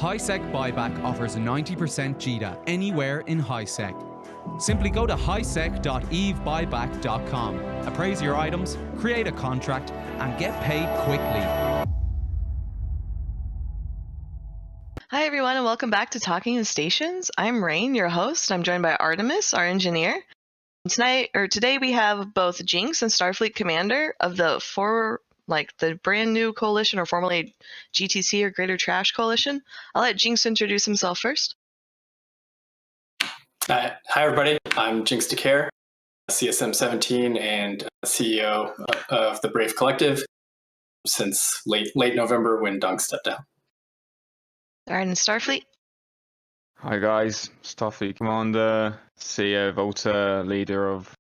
HiSec Buyback offers 90% GTA anywhere in HiSec. Simply go to hisec.evebuyback.com, appraise your items, create a contract, and get paid quickly. Hi everyone, and welcome back to Talking in Stations. I'm Rahne, your host. I'm joined by Artemis, our engineer. Today we have both Jinx and StarFleetCommander of the brand new coalition, or formerly GTC, or Greater Trash Coalition. I'll let Jinx introduce himself first. Hi everybody, I'm Jinx DeCare, CSM 17 and CEO of the Brave Collective since late November when Dunk stepped down. All right, and Starfleet. Hi guys, StarFleetCommander, CEO Volta, leader of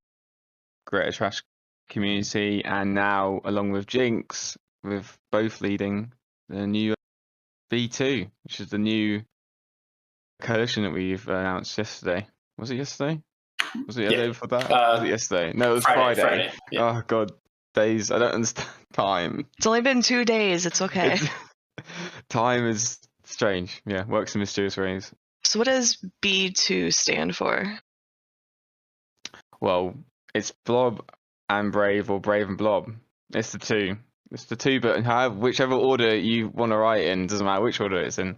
Greater Trash Community, and now along with Jinx, with both leading the new V2, which is the new coalition that we've announced yesterday. Was it yesterday? Was it the day before that? Was it yesterday? No, it was Friday. Yeah. Oh god, days. I don't understand time. It's only been 2 days. It's okay. Time is strange. Yeah, works in mysterious ways. So what does B2 stand for? Well, it's Blob and Brave, or Brave and Blob. It's the two. It's the two, but whichever order you want to write in, doesn't matter which order it's in.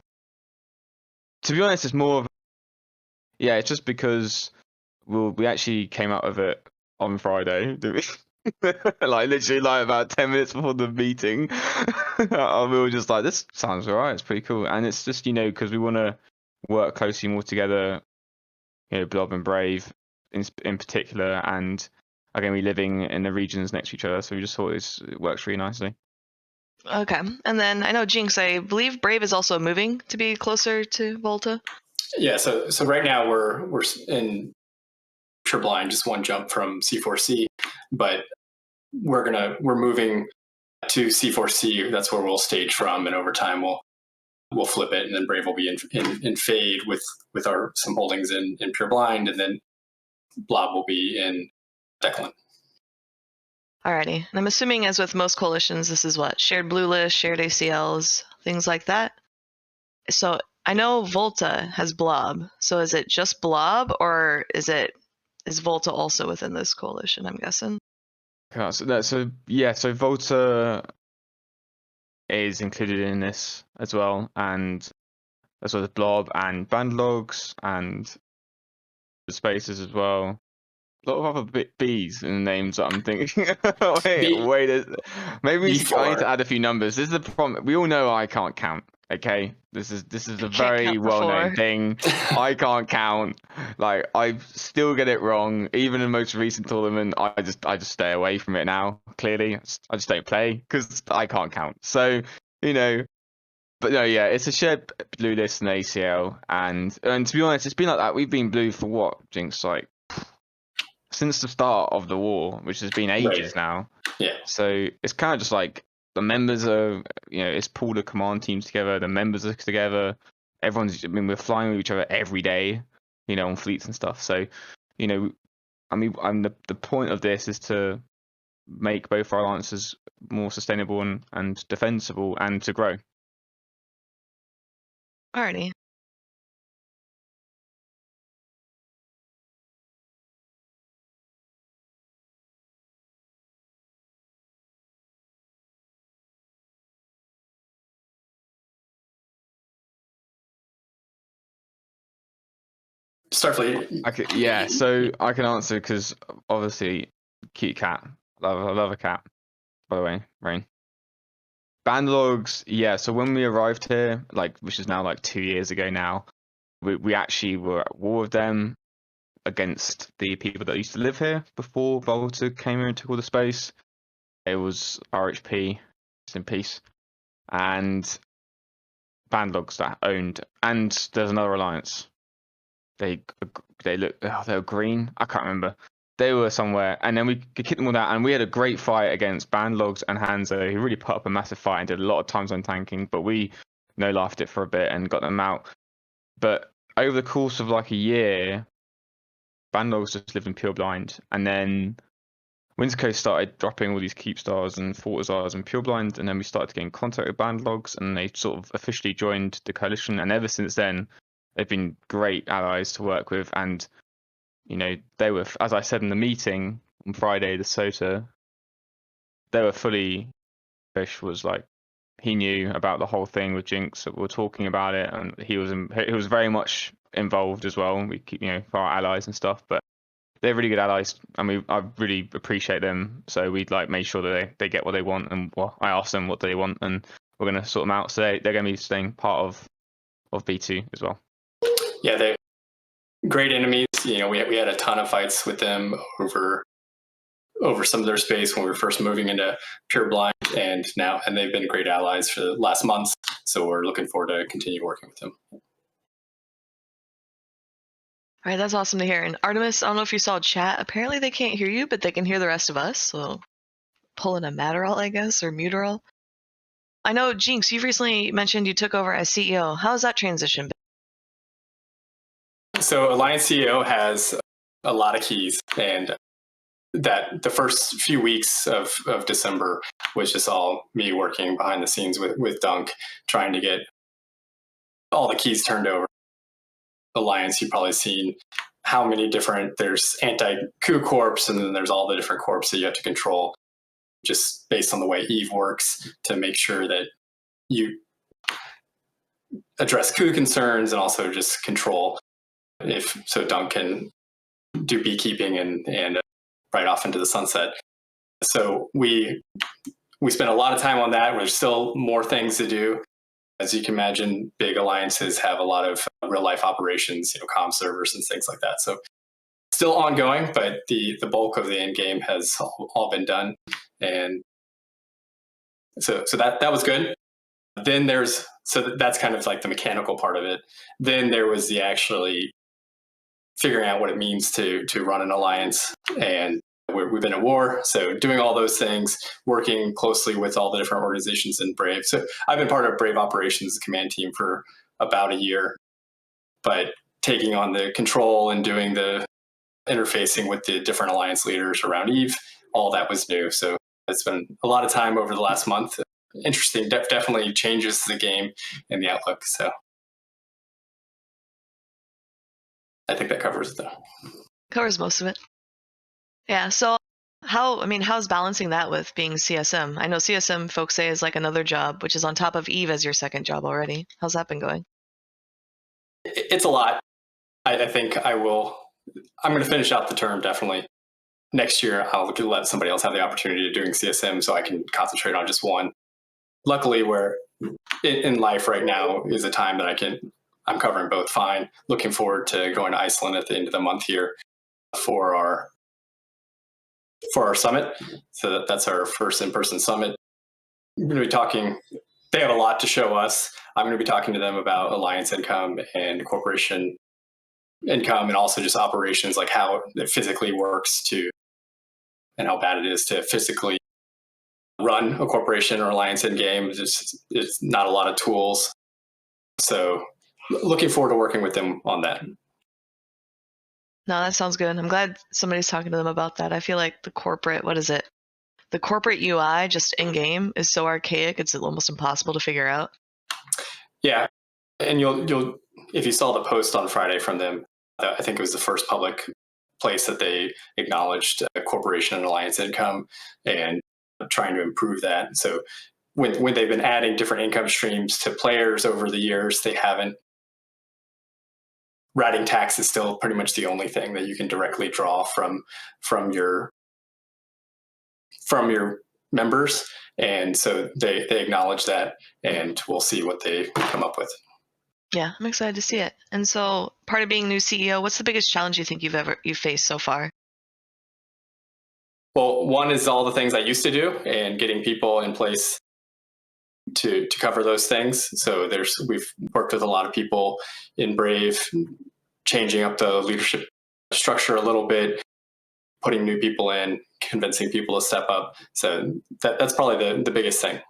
To be honest, it's more of, yeah, it's just because we actually came out of it on Friday, didn't we? literally about 10 minutes before the meeting. We were just like, this sounds alright, it's pretty cool. And it's just, because we want to work closely more together, Blob and Brave in particular, and are going to be living in the regions next to each other, so we just thought it works really nicely. Okay, and then I know Jinx, I believe Brave is also moving to be closer to Volta. Yeah, so right now we're in triple line, just one jump from C4C, but we're moving to C4C. That's where we'll stage from, and over time we'll flip it, and then Brave will be in Fade with some holdings in Pure Blind, and then Blob will be in Declan. Alrighty, and I'm assuming, as with most coalitions, this is what? Shared blue list, shared ACLs, things like that. So I know Volta has Blob. So is it just Blob, or is Volta also within this coalition, I'm guessing? So Volta is included in this as well, and as well as Blob and Bandlogs and the spaces as well. A lot of other B's in the names that I'm thinking. wait, maybe I need to add a few numbers. This is the problem. We all know I can't count. Okay, this is a very well-known thing. I can't count. Like, I still get it wrong. Even in the most recent tournament, I just stay away from it now. Clearly, I just don't play because I can't count. So but no, yeah, it's a shared blue list and ACL, and to be honest, it's been like that. We've been blue for what, Jinx? Like, since the start of the war, which has been ages now. Yeah. So it's kind of just like the members are, it's pulled the command teams together. The members are together. We're flying with each other every day, on fleets and stuff. So, the point of this is to make both our alliances more sustainable and defensible, and to grow. Alrighty. Starfleet. So I can answer because obviously, cute cat. I love a cat. By the way, Rahne. Bandlogs, so when we arrived here, which is now 2 years ago now, we actually were at war with them against the people that used to live here before Volta came here and took all the space. It was RHP, rest in peace, and Bandlogs that owned, and there's another alliance. They were green. I can't remember. They were somewhere, and then we kicked them all out, and we had a great fight against Bandlogs and Hanzo, who really put up a massive fight and did a lot of time zone tanking, but we laughed it for a bit and got them out. But over the course of a year, Bandlogs just lived in Pure Blind, and then Winter Coast started dropping all these Keep Stars and Fortizars and Pureblind, and then we started getting contact with Bandlogs, and they sort of officially joined the coalition. And ever since then, they've been great allies to work with. And they were, as I said in the meeting on Friday, the SOTA, they were fully. Fish was like, he knew about the whole thing with Jinx. We were talking about it, and he was very much involved as well. We keep, for our allies and stuff, but they're really good allies, and I really appreciate them. So we'd made sure that they get what they want, and I asked them what they want, and we're gonna sort them out. So they're gonna be staying part of B2 as well. Yeah, they're great enemies. We had a ton of fights with them over some of their space when we were first moving into Pureblind, and they've been great allies for the last months. So we're looking forward to continue working with them. All right, that's awesome to hear. And Artemis, I don't know if you saw chat. Apparently they can't hear you, but they can hear the rest of us. So pulling a Matterall, I guess, or Muterall. I know, Jinx, you've recently mentioned you took over as CEO. How's that transition been? So Alliance CEO has a lot of keys, and that the first few weeks of December was just all me working behind the scenes with Dunk, trying to get all the keys turned over. Alliance, you've probably seen how many different, there's anti-coup corps, and then there's all the different corps that you have to control just based on the way Eve works to make sure that you address coup concerns and also just control so Dunk can do beekeeping and right off into the sunset. So we spent a lot of time on that. There's still more things to do. As you can imagine, big alliances have a lot of real life operations, comm servers and things like that. So still ongoing, but the bulk of the end game has all been done. And so that was good. Then that's kind of like the mechanical part of it. Then there was the actually figuring out what it means to run an alliance, and we've been at war, so doing all those things, working closely with all the different organizations in Brave. So I've been part of Brave Operations command team for about a year, but taking on the control and doing the interfacing with the different alliance leaders around Eve, all that was new. So it's been a lot of time over the last month. Interesting, definitely changes the game and the outlook. So I think that covers it, though. Covers most of it. Yeah, so how's balancing that with being CSM? I know CSM folks say is like another job, which is on top of Eve as your second job already. How's that been going? It's a lot. I think I'm going to finish out the term definitely. Next year, I'll let somebody else have the opportunity of doing CSM so I can concentrate on just one. Luckily, where in life right now is a time that I'm covering both fine. Looking forward to going to Iceland at the end of the month here for our summit. So that's our first in-person summit. I'm going to be talking, they have a lot to show us. I'm going to be talking to them about alliance income and corporation income, and also just operations, like how it physically works and how bad it is to physically run a corporation or alliance in game. It's not a lot of tools. So looking forward to working with them on that. No, that sounds good. I'm glad somebody's talking to them about that. I feel like the corporate UI just in game is so archaic, it's almost impossible to figure out. Yeah. And you'll if you saw the post on Friday from them, I think it was the first public place that they acknowledged corporation and alliance income and trying to improve that. So when they've been adding different income streams to players over the years, they haven't. Routing tax is still pretty much the only thing that you can directly draw from your members, and so they acknowledge that, and we'll see what they come up with. Yeah, I'm excited to see it. And so, part of being new CEO, what's the biggest challenge you think you've faced so far? Well, one is all the things I used to do and getting people in place to cover those things. So we've worked with a lot of people in Brave, changing up the leadership structure a little bit, putting new people in, convincing people to step up. So that's probably the biggest thing.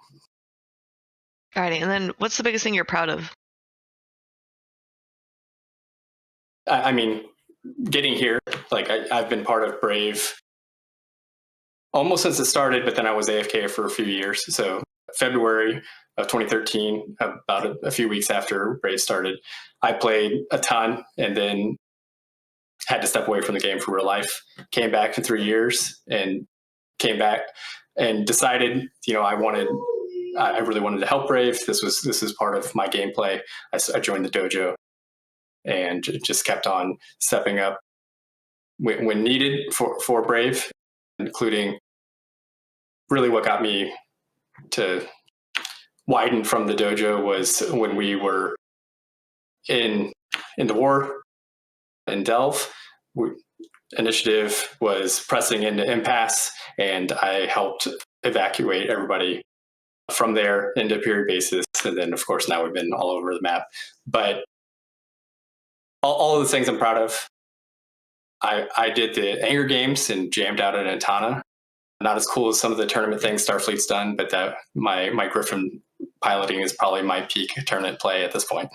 Alrighty, and then what's the biggest thing you're proud of? I mean, getting here, like I've been part of Brave almost since it started, but then I was AFK for a few years. So February of 2013, about a few weeks after Brave started, I played a ton and then had to step away from the game for real life. Came back for 3 years and came back and decided, I really wanted to help Brave. This is part of my gameplay. I joined the dojo and just kept on stepping up when needed for Brave, including really what got me to widen from the dojo was when we were in the war in Delve. Initiative was pressing into impasse, and I helped evacuate everybody from there into period bases. And then, of course, now we've been all over the map. But all of the things I'm proud of. I did the Anger Games and jammed out at Antana. Not as cool as some of the tournament things Starfleet's done, but that my Griffin piloting is probably my peak tournament play at this point.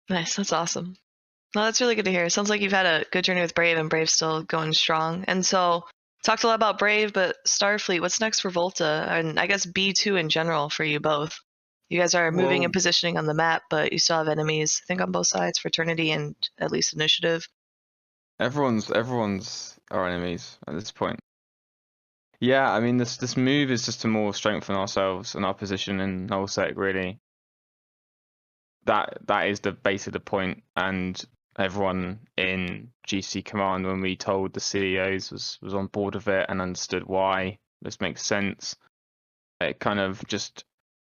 Nice. That's awesome. No, that's really good to hear. It sounds like you've had a good journey with Brave, and Brave's still going strong. And so, talked a lot about Brave, but Starfleet, what's next for Volta? And I guess B2 in general for you both. You guys are moving and positioning on the map, but you still have enemies, I think, on both sides, Fraternity and at least Initiative. Everyone's our enemies at this point. Yeah, I mean, this move is just to more strengthen ourselves and our position in nullsec, really. That is the base of the point, and everyone in GTC Command, when we told the CEOs, was on board with it and understood why. This makes sense. It kind of just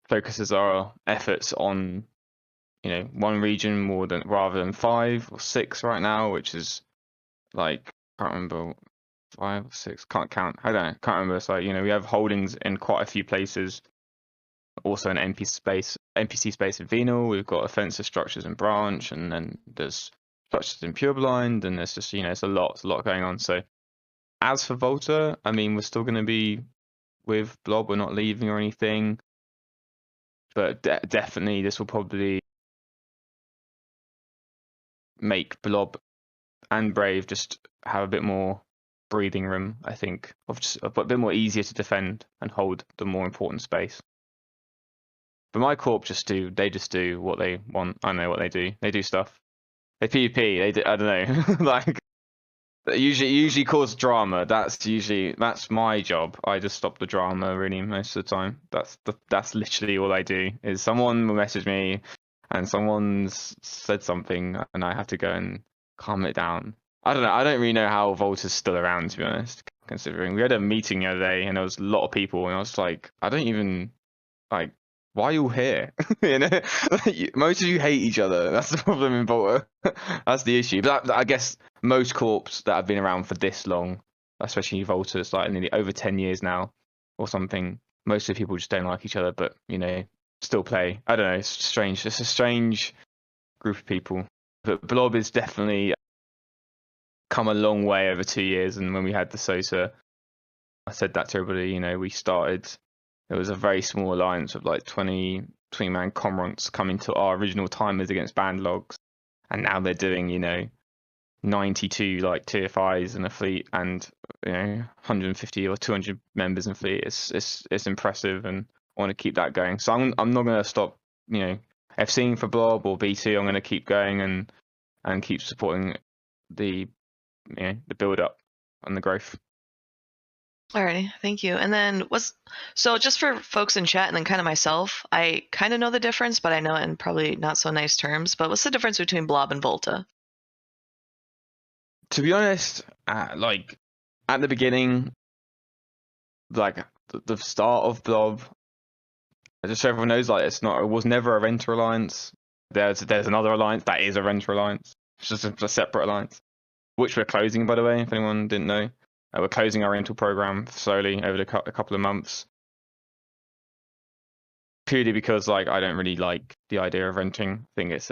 focuses our efforts on, one region rather than 5 or 6 right now, which is like, can't remember, 5 or 6, can't count. I don't know, can't remember. It's like, we have holdings in quite a few places. Also an NPC space in Venal. We've got offensive structures in Branch, and then there's structures in Pureblind, and there's just, it's a lot going on. So as for Volta, I mean, we're still going to be with Blob. We're not leaving or anything. But definitely this will probably make Blob and Brave just have a bit more breathing room, I think, of just a bit more easier to defend and hold the more important space. But my corp just do what they want. I know what they do. They do stuff. They PvP. They do, I don't know. Like, usually cause drama. That's my job. I just stop the drama really most of the time. That's literally all I do. Is someone will message me and someone's said something and I have to go and calm it down. I don't know. I don't really know how Volta's still around, to be honest. Considering we had a meeting the other day and there was a lot of people, and I was like, I don't even like. Why are you all here? Most of you hate each other. That's the problem in Volta. That's the issue. But I guess most corps that have been around for this long, especially Volta, it's like nearly over 10 years now or something. Most of the people just don't like each other, but still play. I don't know. It's strange. It's a strange group of people. But Blob is definitely come a long way over 2 years. And when we had the SOTA, I said that to everybody. We started. It was a very small alliance of like 20-man comrants coming to our original timers against Bandlogs, and now they're doing 92 like tier 5s in a fleet, and 150 or 200 members in fleet. It's impressive, and I want to keep that going. So I'm not going to stop. FCing for Blob or B2. I'm going to keep going and keep supporting the the build up and the growth. Alrighty, thank you. And then so just for folks in chat and then kind of myself, I kind of know the difference, but I know it in probably not so nice terms. But what's the difference between Blob and Volta? To be honest, like at the beginning, like the start of Blob, just so everyone knows, like it was never a Renter alliance. There's another alliance that is a Renter alliance. It's just a separate alliance, which we're closing, by the way, if anyone didn't know. We're closing our rental program slowly over a couple of months, purely because like I don't really like the idea of renting. I think it's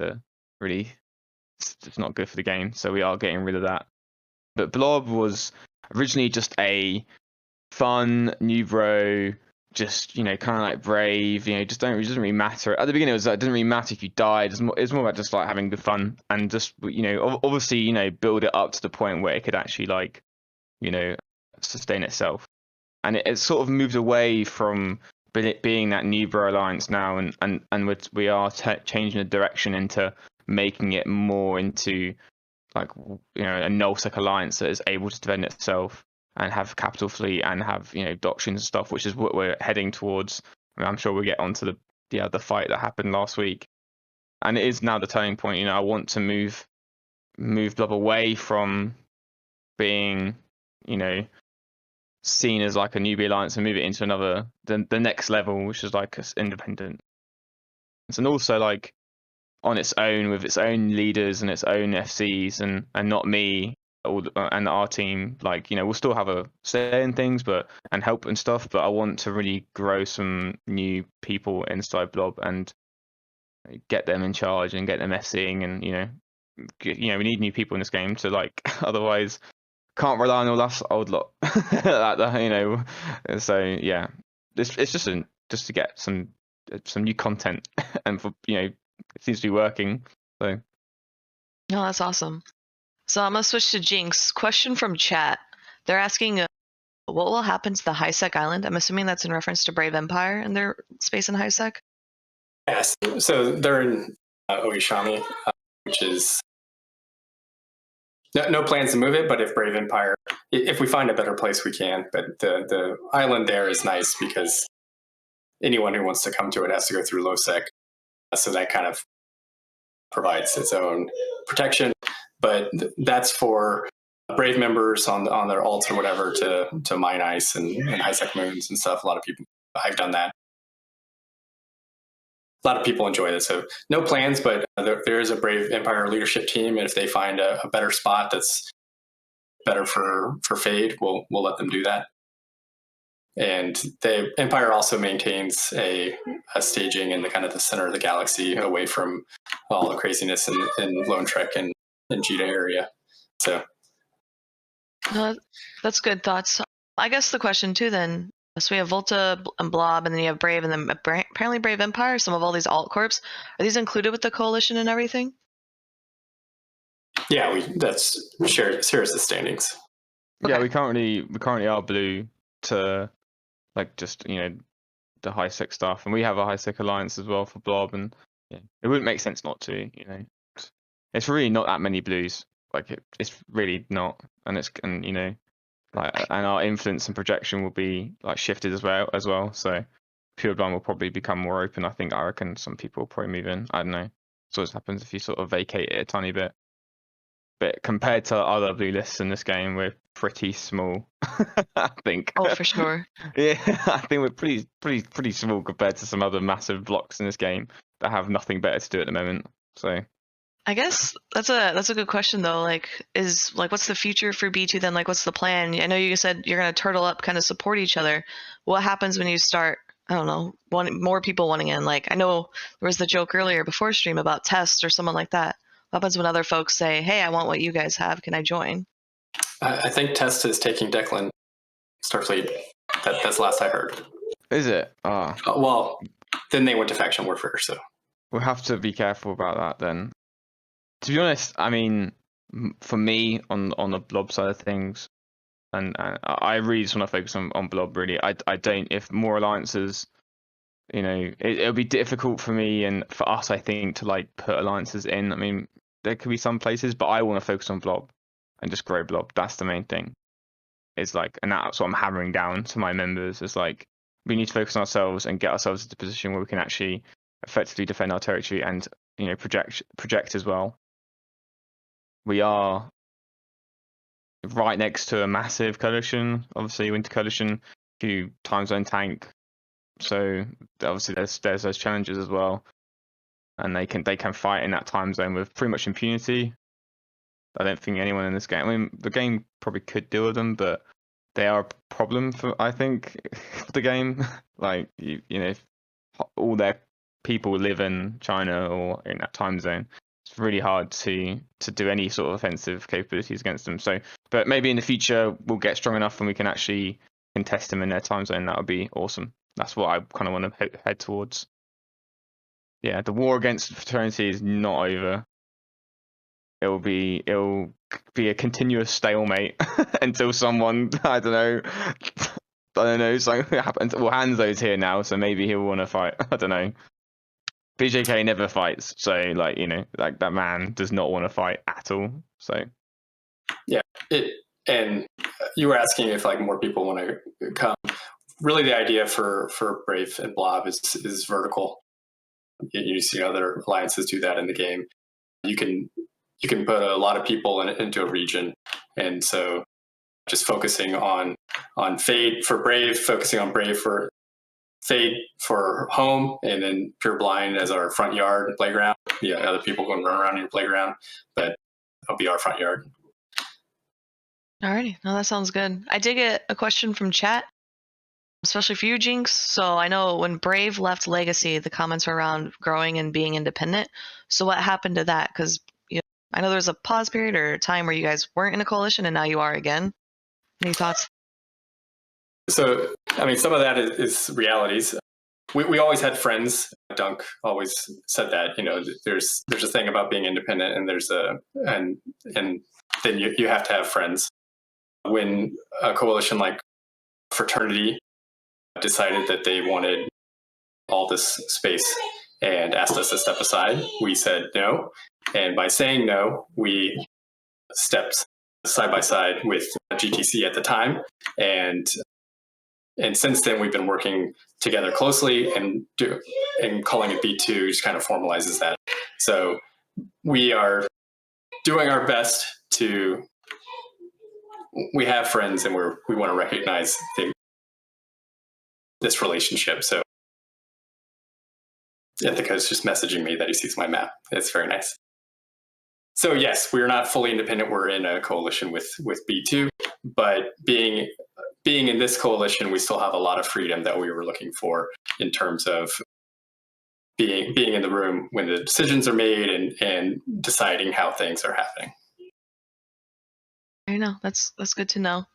not good for the game, so we are getting rid of that. But Blob was originally just a fun new bro, just kind of like Brave. It doesn't really matter. At the beginning, it didn't really matter if you died. It's more about just like having good fun and just obviously build it up to the point where it could actually like sustain itself. and it's sort of moved away from it being that new bro alliance now, and we are changing the direction into making it more into like, you know, a nullsec alliance that is able to defend itself and have capital fleet and have, you know, doctrines and stuff, which is what we're heading towards. I mean, I'm sure we'll get onto the fight that happened last week, and it is now the turning point. You know, I want to move Blob away from being, you know, seen as like a newbie alliance and move it into another the next level, which is like independent, and also like on its own with its own leaders and its own FCs, and not me and our team. Like, you know, we'll still have a say in things, but and help and stuff, but I want to really grow some new people inside Blob and get them in charge and get them FCing, and you know, we need new people in this game to like otherwise can't rely on all us old lot. You know, so yeah, it's just just to get some new content, and for, you know, it seems to be working. So No, that's awesome. So I'm gonna switch to Jinx. Question from chat. They're asking, what will happen to the High-Sec Island? I'm assuming that's in reference to Brave Empire and their space in High-Sec. Yes. So they're in Oishami, which is no plans to move it, but if Brave Empire, if we find a better place, we can. But the island there is nice because anyone who wants to come to it has to go through low-sec. So that kind of provides its own protection. But that's for Brave members on their alts or whatever to mine ice and high-sec moons and stuff. A lot of people, I've done that. A lot of people enjoy this. So no plans, but there is a Brave Empire leadership team, and if they find a better spot that's better for Fade, we'll let them do that. And the Empire also maintains a staging in the kind of the center of the galaxy, away from all the craziness in Lone Trek and Jita area. So that's good thoughts. I guess the question too then, so we have Volta and Blob, and then you have Brave, and then apparently Brave Empire, some of all these alt corps. Are these included with the coalition and everything? Yeah, that's shares the standings. okay. Yeah, we currently are blue to like just, you know, the high-sec stuff, and we have a high-sec alliance as well for Blob, and yeah, it wouldn't make sense not to, you know. It's really not that many blues, like it's really not, and you know, like, and our influence and projection will be like shifted as well. So Pure Blind will probably become more open. I reckon some people will probably move in. I don't know. So what happens if you sort of vacate it a tiny bit. But compared to other blue lists in this game, we're pretty small. I think. Oh, for sure. Yeah, I think we're pretty small compared to some other massive blocks in this game that have nothing better to do at the moment. So I guess that's a good question though. Like, what's the future for B2 then? Like, what's the plan? I know you said you're gonna turtle up, kind of support each other. What happens when you start, I don't know, more people wanting in? Like, I know there was the joke earlier before stream about Test or someone like that. What happens when other folks say, hey, I want what you guys have, can I join? I think Test is taking Declan Starfleet. That's the last I heard. is it? Well, then they went to faction warfare, so We'll have to be careful about that then. To be honest, I mean, for me on the Blob side of things, and I really just want to focus on Blob. Really, I don't. If more alliances, you know, it'll be difficult for me and for us, I think, to like put alliances in. I mean, there could be some places, but I want to focus on Blob and just grow Blob. That's the main thing. It's like, and that's what I'm hammering down to my members. It's like, we need to focus on ourselves and get ourselves into a position where we can actually effectively defend our territory and, you know, project as well. We are right next to a massive coalition, obviously Winter Coalition, who time zone tank. So obviously there's those challenges as well, and they can fight in that time zone with pretty much impunity. I don't think anyone in this game. I mean, the game probably could deal with them, but they are a problem for, I think, for the game. Like you know, if all their people live in China or in that time zone, it's really hard to do any sort of offensive capabilities against them. So, but maybe in the future we'll get strong enough and we can actually contest them in their time zone. That would be awesome. That's what I kind of want to head towards. Yeah, the war against Fraternity is not over. It'll be a continuous stalemate until someone, I don't know, I don't know, something happens. Well, Hanzo's here now, so maybe he'll want to fight. I don't know. BJK never fights, so like, you know, like that man does not want to fight at all. So yeah, and you were asking if like more people want to come. Really, the idea for Brave and Blob is vertical. You see other alliances do that in the game. You can put a lot of people into a region, and so just focusing on Fade for Brave, focusing on Brave for Fade for home, and then Pure Blind as our front yard playground. Yeah, other people can run around in your playground, but that'll be our front yard. Alrighty, no, that sounds good. I did get a question from chat, especially for you, Jinx. So I know when Brave left Legacy, the comments were around growing and being independent. So what happened to that? Because I know there was a pause period or a time where you guys weren't in a coalition, and now you are again. Any thoughts? So, I mean, some of that is realities. We always had friends. Dunk always said that, you know, there's a thing about being independent, and and then you have to have friends. When a coalition like Fraternity decided that they wanted all this space and asked us to step aside, we said no. And by saying no, we stepped side by side with GTC at the time. And since then, we've been working together closely, and calling it B2 just kind of formalizes that. So we are doing our best to. We have friends, and we want to recognize this relationship. So Ithaca's just messaging me that he sees my map. It's very nice. So yes, we're not fully independent. We're in a coalition with B2, but being in this coalition, we still have a lot of freedom that we were looking for in terms of being in the room when the decisions are made and deciding how things are happening. I know, that's good to know.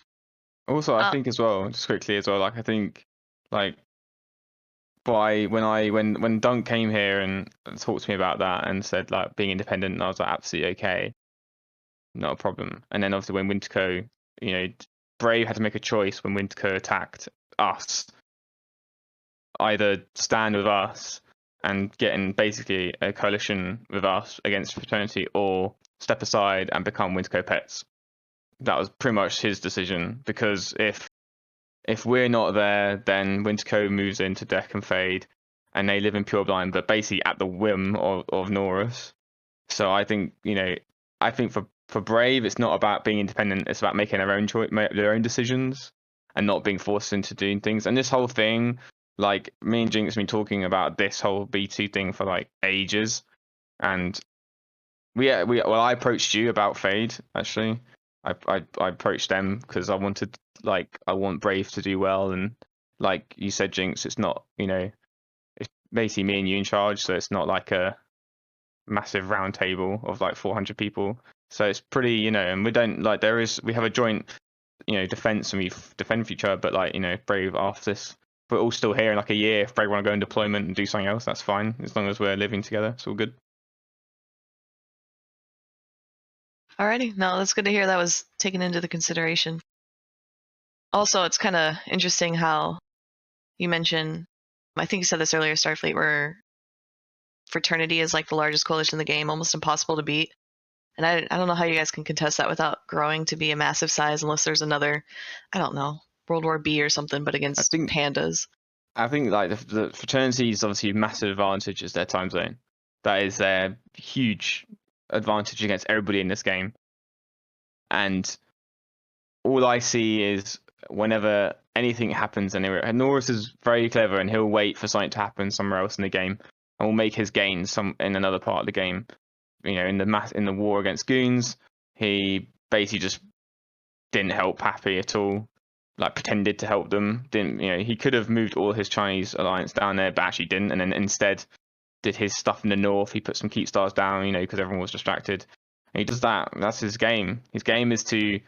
also, I think as well, just quickly as well, like I think like when Dunk came here and talked to me about that and said like being independent, and I was like absolutely okay, not a problem. And then obviously when Winterco, you know, Brave had to make a choice when Winterco attacked us, either stand with us and get in basically a coalition with us against Fraternity, or step aside and become Winterco pets. That was pretty much his decision, because if we're not there, then Winterco moves into Deck and Fade, and they live in Pure Blind, but basically at the whim of Norris. So I think, you know, for Brave, it's not about being independent. It's about making their own choice, their own decisions, and not being forced into doing things. And this whole thing, like me and Jinx have been talking about this whole B2 thing for like ages, and I approached you about Fade actually. I approached them because I want Brave to do well, and like you said, Jinx, it's not, you know, it's basically me and you in charge, so it's not like a massive round table of like 400 people. So it's pretty, you know, and we have a joint, you know, defense, and we defend for each other. But like, you know, Brave after this, we're all still here in like a year. If Brave want to go in deployment and do something else, that's fine, as long as we're living together. It's all good. Alrighty, no, that's good to hear that was taken into the consideration. Also, it's kind of interesting how you mentioned, I think you said this earlier, Starfleet, where Fraternity is like the largest coalition in the game, almost impossible to beat. And I don't know how you guys can contest that without growing to be a massive size, unless there's another, I don't know, World War B or something, but against pandas. I think like the Fraternity is obviously a massive advantage is their time zone. That is their huge advantage against everybody in this game. And all I see is whenever anything happens anywhere, and Norris is very clever, and he'll wait for something to happen somewhere else in the game, and will make his gains in another part of the game. You know, in the war against goons, he basically just didn't help Happy at all. Like pretended to help them. Didn't, you know, he could have moved all his Chinese alliance down there, but actually didn't, and then instead did his stuff in the north. He put some keep stars down, you know, because everyone was distracted. And he does that. That's his game. His game is to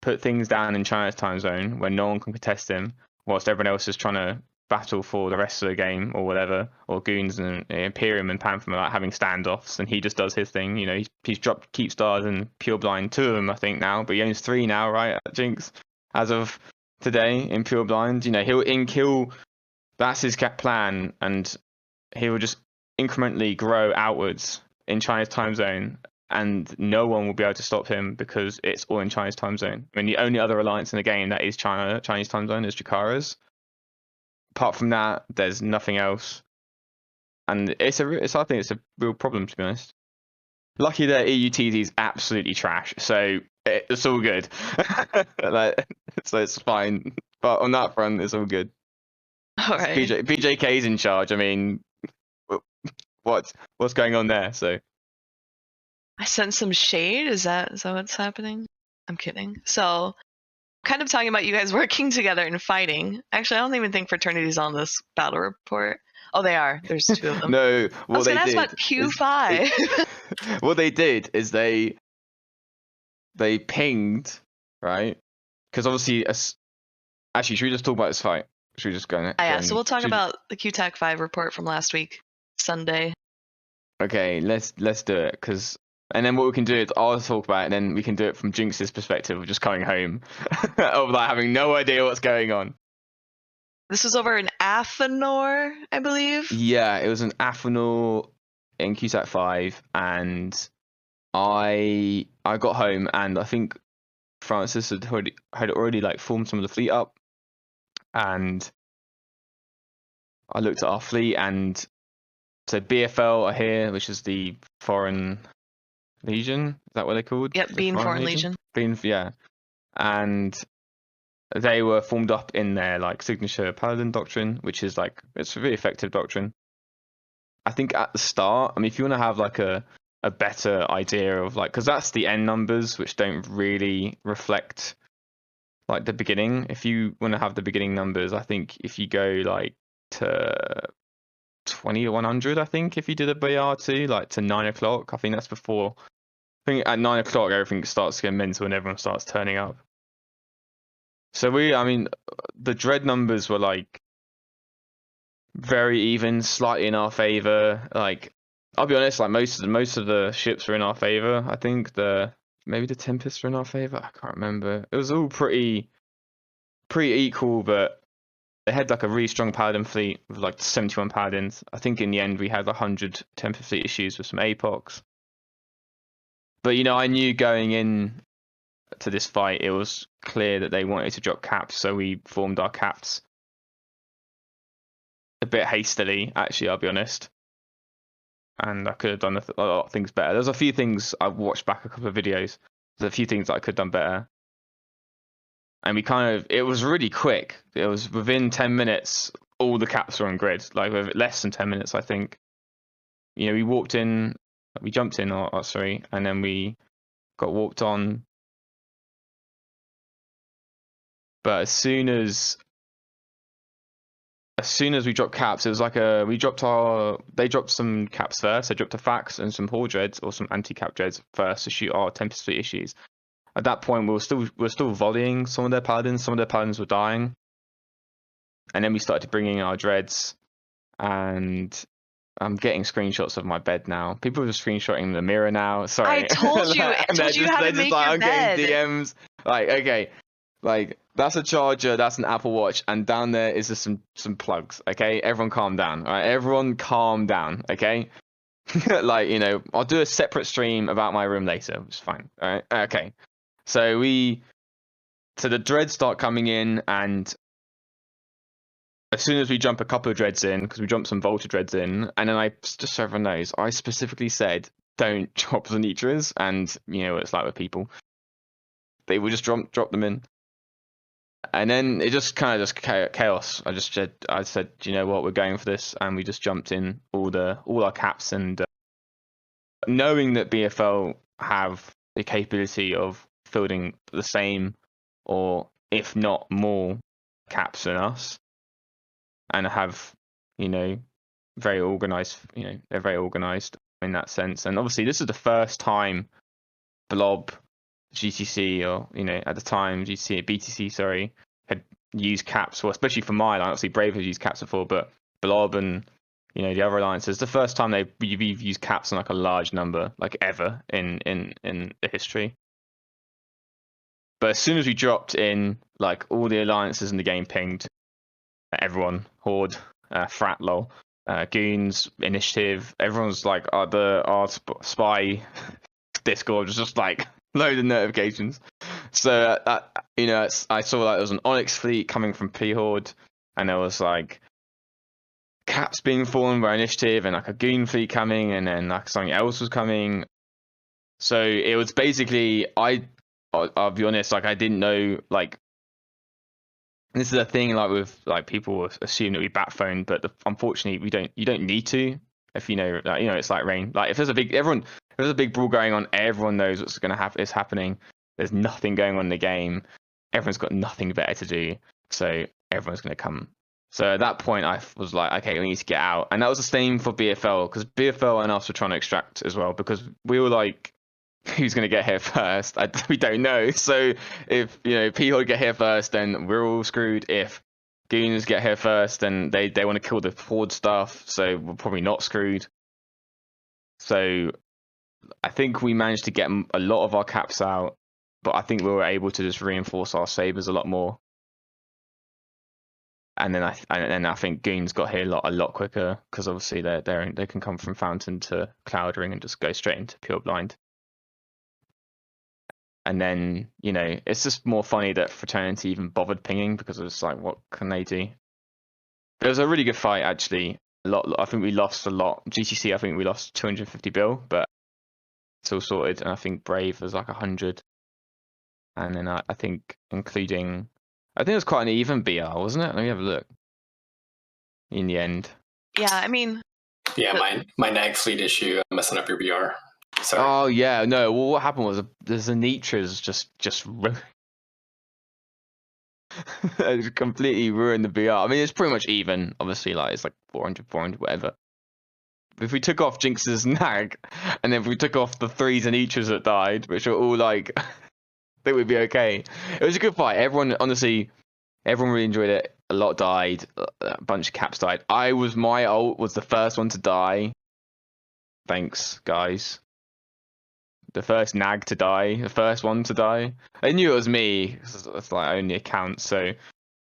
put things down in China's time zone where no one can contest him, whilst everyone else is trying to battle for the rest of the game or whatever, or goons and Imperium and Panther are like having standoffs, and he just does his thing. You know, he's dropped keep stars and Pure Blind, 2 of them I think now, but he owns 3 now, right? Jinx, as of today in Pure Blind. You know, he'll that's his plan, and he will just incrementally grow outwards in China's time zone, and no one will be able to stop him because it's all in Chinese time zone. I mean, the only other alliance in the game that is Chinese time zone is Jakara's. Apart from that, there's nothing else, and I think it's a real problem, to be honest. Lucky that EUTZ is absolutely trash, so it's all good. So it's fine. But on that front, it's all good. All right. BJK's in charge. I mean, what's going on there? So I sense some shade. Is that what's happening? I'm kidding. So, kind of talking about you guys working together and fighting. Actually, I don't even think Fraternity's on this battle report. Oh, they are. There's two of them. No, I was going to ask about Q5. What they did is they pinged, right? Because obviously, actually, should we just talk about this fight? Should we just go? Yeah, so we'll talk about the QTAC 5 report from last week, Sunday. Okay, let's do it, and then what we can do is I'll talk about it, and then we can do it from Jinx's perspective of just coming home, of like having no idea what's going on. This was over in Athenor, I believe. Yeah, it was an Athenor in QSAT 5, and I got home, and I think Francis had already like formed some of the fleet up, and I looked at our fleet, and so BFL are here, which is the Foreign Legion. Is that what they're called? Yep, Bean Foreign Legion. Bean, yeah. And they were formed up in their like signature Paladin doctrine, which is like, it's a really effective doctrine. I think at the start, I mean, if you want to have like a better idea of like, because that's the end numbers, which don't really reflect like the beginning. If you want to have the beginning numbers, I think if you go like to 20 to 100, I think if you did a BR2 like to 9 o'clock, I think that's before. I think at 9 o'clock everything starts to get mental and everyone starts turning up. So I mean, the dread numbers were like very even, slightly in our favor. Like, I'll be honest, like most of the ships were in our favor. I think maybe the Tempests were in our favor. I can't remember. It was all pretty equal, but they had like a really strong Paladin fleet with like 71 Paladins. I think in the end we had 100 Tempest fleet issues with some APOCs. But you know, I knew going in to this fight, it was clear that they wanted to drop caps, so we formed our caps a bit hastily, actually, I'll be honest. And I could have done a lot of things better. There's a few things, I've watched back a couple of videos, there's a few things that I could have done better. And it was really quick. It was within 10 minutes, all the caps were on grid, like with less than 10 minutes, I think. You know, we jumped in, and then we got walked on. But as soon as we dropped caps, it was like they dropped some caps first. They dropped a fax and some Horde dreads or some anti-cap dreads first to shoot our Tempest fleet issues. At that point, we were still volleying some of their paladins. Some of their paladins were dying, and then we started bringing our dreads. And I'm getting screenshots of my bed now. People are just screenshotting the mirror now. Sorry, I told you. I told you how to make your bed. Getting DMs. Like, okay, like that's a charger, that's an Apple Watch, and down there is just some plugs. Okay, everyone calm down. All right, everyone calm down. Okay, like, you know, I'll do a separate stream about my room later. It's fine. All right, okay. So the dreads start coming in, and as soon as we jump a couple of dreads in, because we jumped some Volta dreads in, and then just so everyone knows, I specifically said don't drop the Nitras, and you know what it's like with people. They will just drop them in. And then it just kind of chaos. I said, you know what, we're going for this, and we just jumped in all our caps, and knowing that BFL have the capability of fielding the same, or if not more, caps than us, and have, you know, very organized. You know, they're very organized in that sense. And obviously, this is the first time Blob, GTC, or you know, at the time BTC, sorry, had used caps. Well, especially for my line, obviously Brave has used caps before, but Blob and, you know, the other alliances, the first time we've used caps on like a large number, like ever in the history. But as soon as we dropped in, like all the alliances in the game pinged everyone, Horde, Frat lol, Goons, Initiative. Everyone's like, our spy Discord was just like load of notifications. So I saw like there was an Onyx fleet coming from P Horde, and there was like caps being formed by Initiative, and like a Goon fleet coming, and then like something else was coming. So it was basically I'll be honest, like I didn't know, like this is a thing, like with like people assume that we backphone, but unfortunately you don't need to. If it's like Rain, like if there's a big brawl going on, everyone knows what's going to happen is happening. There's nothing going on in the game, everyone's got nothing better to do, so everyone's going to come. So at that point I was like, okay, we need to get out. And that was the same for BFL, because BFL and us were trying to extract as well, because we were like, who's going to get here first? We don't know. So if P-Horde get here first, then we're all screwed. If Goons get here first, then they want to kill the Horde stuff, so we're probably not screwed. So I think we managed to get a lot of our caps out, but I think we were able to just reinforce our sabers a lot more. And then I think Goons got here a lot quicker, because obviously they can come from Fountain to Cloud Ring and just go straight into Pure Blind. And then, it's just more funny that Fraternity even bothered pinging, because it was like, what can they do? But it was a really good fight, actually. I think we lost a lot. GTC, I think we lost 250 bill, but it's all sorted. And I think Brave was like 100. And then I think I think it was quite an even BR, wasn't it? Let me have a look. In the end. Yeah, I mean. Yeah, my nag fleet issue, I'm messing up your BR. Sorry. Oh yeah, no. Well, what happened was the Nitras just completely ruined the BR. I mean, it's pretty much even. Obviously, like it's like 400, whatever. If we took off Jinx's nag, and then if we took off the 3s and Nitras that died, which are all like, I think we'd be okay. It was a good fight. Everyone really enjoyed it. A lot died. A bunch of caps died. My ult was the first one to die. Thanks, guys. The first nag to die, the first one to die. I knew it was me. It's like only a count, so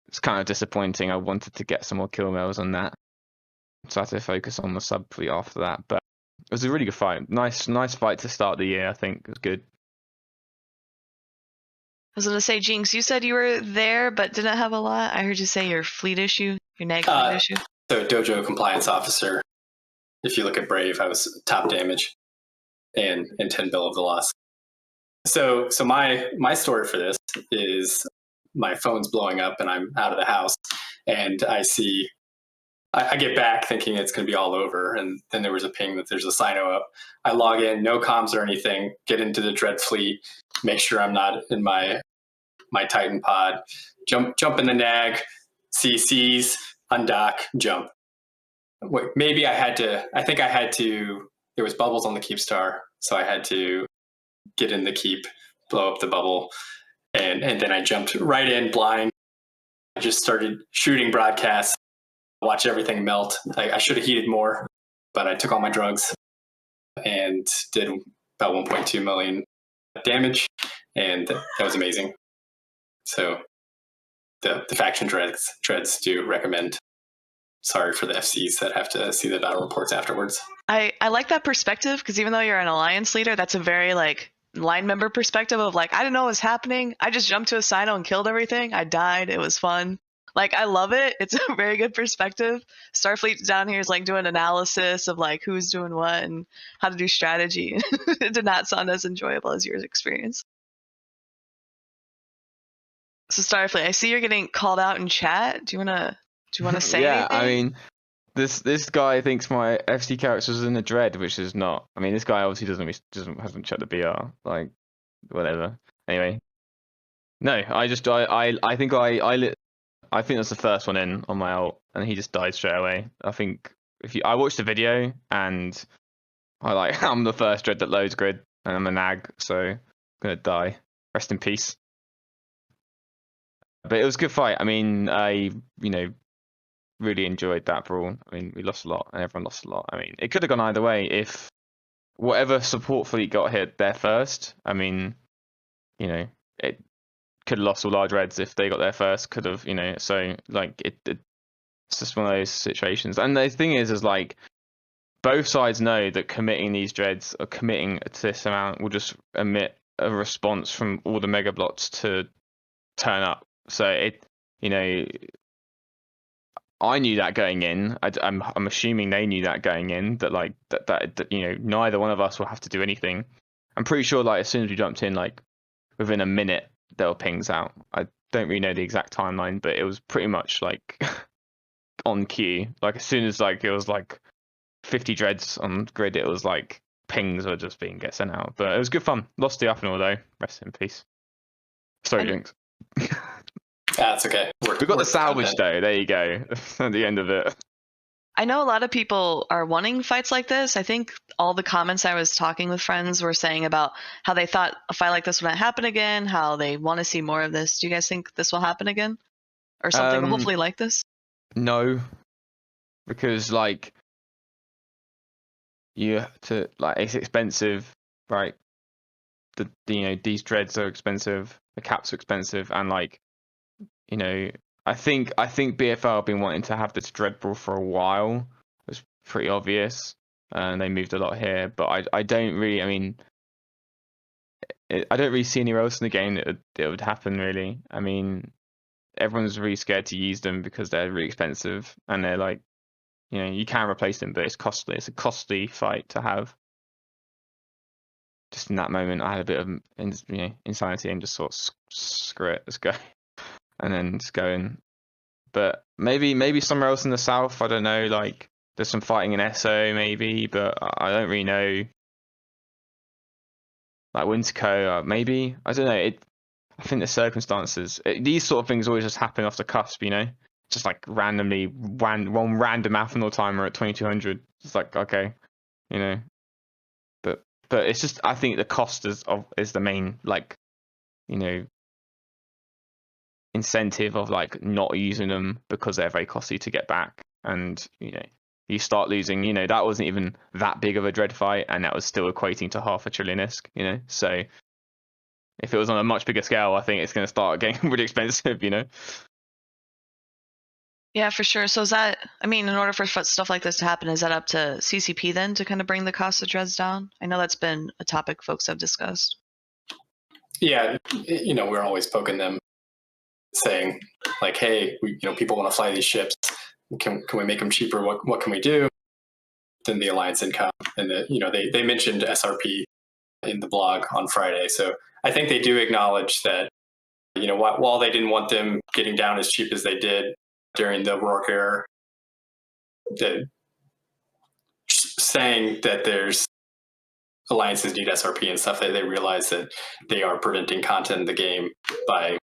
it's kind of disappointing. I wanted to get some more kill mails on that, so I had to focus on the sub fleet after that. But it was a really good fight. Nice fight to start the year. I think it was good. I was gonna say, Jinx, you said you were there but didn't have a lot. I heard you say your fleet issue, your nag fleet issue. So dojo compliance officer. If you look at Brave, I was top damage and 10 bill of the loss. So my story for this is my phone's blowing up and I'm out of the house, and I get back thinking it's going to be all over, and then there was a ping that there's a Sino up. I log in, no comms or anything, get into the Dread fleet, make sure I'm not in my Titan pod, jump in the nag, CCs, undock, jump. Wait, maybe I think I had to, there was bubbles on the Keep Star, so I had to get in the Keep, blow up the bubble, and then I jumped right in blind. I just started shooting broadcasts, watch everything melt. I should have heated more, but I took all my drugs and did about 1.2 million damage, and that was amazing. So the faction dreads do recommend. Sorry for the FCs that have to see the battle reports afterwards. I like that perspective, because even though you're an alliance leader, that's a very like line member perspective of like, I didn't know what was happening. I just jumped to a Sino and killed everything. I died. It was fun. Like, I love it. It's a very good perspective. Starfleet down here is like doing analysis of like who's doing what and how to do strategy. It did not sound as enjoyable as your experience. So Starfleet, I see you're getting called out in chat. Do you wanna say Yeah, anything? I mean, this guy thinks my FC character is in a dread, which is not. I mean, this guy obviously hasn't checked the BR, like whatever. Anyway, no, I think that's the first one in on my ult, and he just died straight away. I think I watched the video, and I'm the first dread that loads grid, and I'm a nag, so I'm gonna die. Rest in peace. But it was a good fight. I mean, I really enjoyed that brawl. I mean, we lost a lot, and everyone lost a lot. I mean, it could have gone either way if whatever support fleet got hit there first. I mean, it could have lost all our dreads if they got there first. Could have, So like it's just one of those situations. And the thing is like both sides know that committing these dreads or committing to this amount will just emit a response from all the mega blots to turn up. So I knew that going in. I'm assuming they knew that going in, that like that neither one of us will have to do anything. I'm pretty sure like as soon as we jumped in, like within a minute there were pings out. I don't really know the exact timeline, but it was pretty much like on cue. Like as soon as like it was like 50 dreads on grid, it was like pings were just being get sent out. But it was good fun. Lost the Athenor though. Rest in peace. Sorry, Jinx. That's okay. We got the salvage though. There you go. At the end of it. I know a lot of people are wanting fights like this. I think all the comments I was talking with friends were saying about how they thought a fight like this wouldn't happen again, how they want to see more of this. Do you guys think this will happen again? Or something hopefully like this? No. Because like you have to like it's expensive, right? These dreads are expensive, the caps are expensive, and like I think BFL have been wanting to have this dread brawl for a while. It's pretty obvious, and they moved a lot here. But I don't really. I mean, I don't really see anywhere else in the game that it would happen. Really, I mean, everyone's really scared to use them because they're really expensive, and they're like, you can replace them, but it's costly. It's a costly fight to have. Just in that moment, I had a bit of insanity and just thought, screw it, let's go, and then just go in. But maybe somewhere else in the south, I don't know. Like there's some fighting in SO maybe, but I don't really know. Like Winterco, maybe, I don't know. I think the circumstances, these sort of things always just happen off the cusp, just like randomly one random Athenor timer at 2200. It's like okay, but it's just I think the cost is the main like incentive of like not using them because they're very costly to get back, and you start losing. That wasn't even that big of a dread fight, and that was still equating to half a trillion ISK. So if it was on a much bigger scale, I think it's going to start getting really expensive. Yeah, for sure. So is that, I mean, in order for stuff like this to happen, is that up to CCP then to kind of bring the cost of dreads down? I know that's been a topic folks have discussed. Yeah, we're always poking them, saying like, hey, people want to fly these ships. Can we make them cheaper? What can we do? Then the alliance income, and they mentioned SRP in the blog on Friday. So I think they do acknowledge that while they didn't want them getting down as cheap as they did during the Rourke era, saying that there's alliances need SRP and stuff, that they realize that they are preventing content in the game by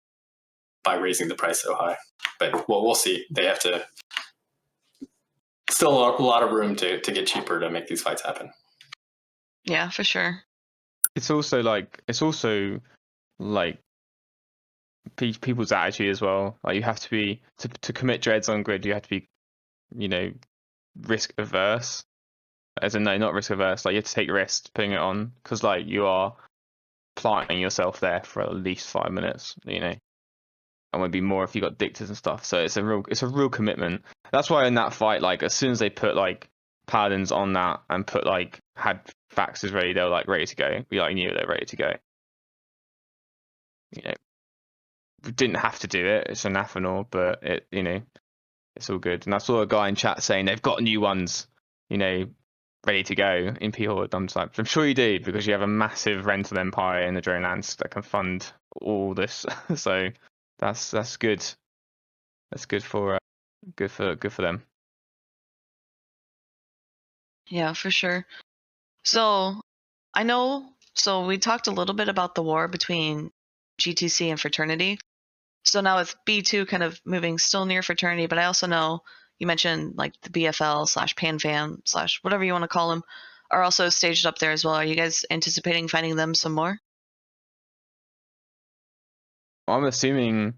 raising the price so high. But we'll see. They have to still a lot of room to get cheaper to make these fights happen. Yeah, for sure. It's also like people's attitude as well. Like you have to be to commit dreads on grid. You have to be, risk averse. As in, no, not risk averse. Like you have to take risks putting it on because like you are planting yourself there for at least 5 minutes. And would be more if you got dictators and stuff. So it's a real commitment. That's why in that fight, like as soon as they put like paladins on that and put like had faxes ready, they were like ready to go. We like knew they were ready to go. We didn't have to do it. It's an Athenor, but it's all good. And I saw a guy in chat saying they've got new ones, ready to go in P Horde. I'm sure you do because you have a massive rental empire in the drone lands that can fund all this. So that's good. That's good for them. Yeah, for sure. So I know. So we talked a little bit about the war between GTC and Fraternity. So now with B2 kind of moving still near Fraternity, but I also know you mentioned like the BFL / PanFam / whatever you want to call them are also staged up there as well. Are you guys anticipating finding them some more? I'm assuming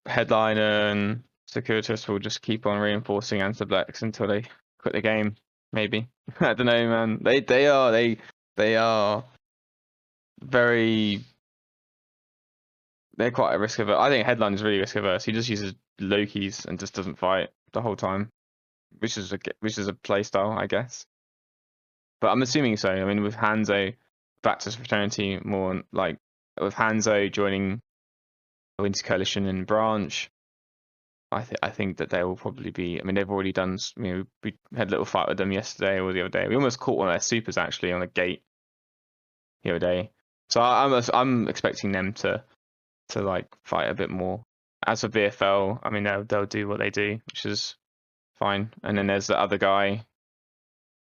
Headliner and Securitas will just keep on reinforcing Anti-Blacks until they quit the game. Maybe. I don't know, man. They are very they're quite a risk averse. I think Headline is really risk averse. He just uses Lokis and just doesn't fight the whole time, which is a play style, I guess. But I'm assuming so. I mean, with Hanzo back to Fraternity, more like with Hanzo joining Winter Coalition and Branch, I think that they will probably be. I mean, they've already done. We had a little fight with them yesterday or the other day. We almost caught one of their supers actually on a gate the other day. So I'm expecting them to like fight a bit more. As for VFL, I mean they'll do what they do, which is fine. And then there's the other guy.